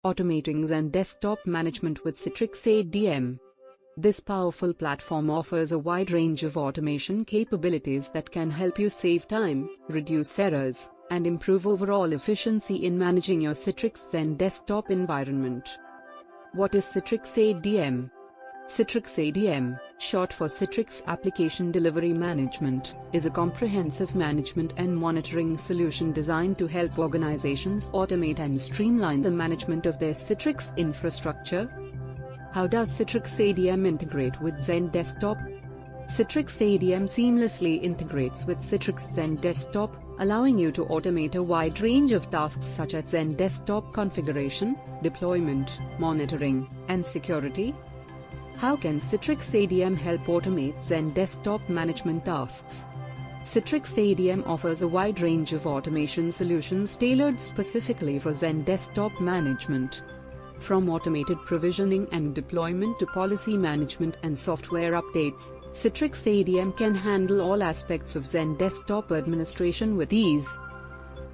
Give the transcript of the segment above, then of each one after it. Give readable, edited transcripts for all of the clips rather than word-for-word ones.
Automating XenDesktop Management with Citrix ADM. This powerful platform offers a wide range of automation capabilities that can help you save time, reduce errors, and improve overall efficiency in managing your Citrix XenDesktop environment. What is Citrix ADM? Citrix ADM, short for Citrix Application Delivery Management, is a comprehensive management and monitoring solution designed to help organizations automate and streamline the management of their Citrix infrastructure. How does Citrix ADM integrate with XenDesktop? Citrix ADM seamlessly integrates with Citrix XenDesktop, allowing you to automate a wide range of tasks such as XenDesktop configuration, deployment, monitoring, and security. How can Citrix ADM help automate XenDesktop management tasks? Citrix ADM offers a wide range of automation solutions tailored specifically for XenDesktop management. From automated provisioning and deployment to policy management and software updates, Citrix ADM can handle all aspects of XenDesktop administration with ease.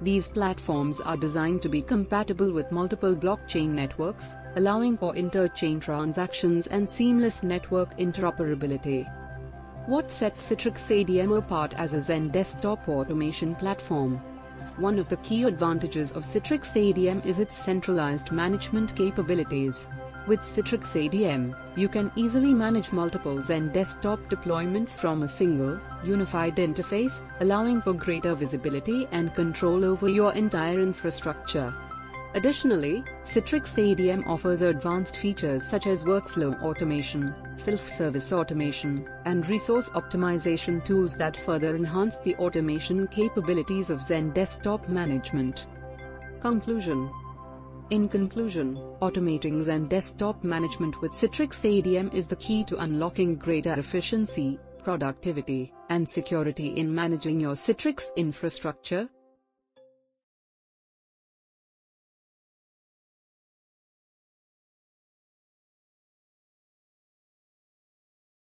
These platforms are designed to be compatible with multiple blockchain networks, allowing for inter-chain transactions and seamless network interoperability. What sets Citrix ADM apart as a XenDesktop automation platform? One of the key advantages of Citrix ADM is its centralized management capabilities. With Citrix ADM, you can easily manage multiple XenDesktop deployments from a single, unified interface, allowing for greater visibility and control over your entire infrastructure. Additionally, Citrix ADM offers advanced features such as workflow automation, self-service automation, and resource optimization tools that further enhance the automation capabilities of XenDesktop management. Conclusion. In conclusion, automating XenDesktop management with Citrix ADM is the key to unlocking greater efficiency, productivity, and security in managing your Citrix infrastructure.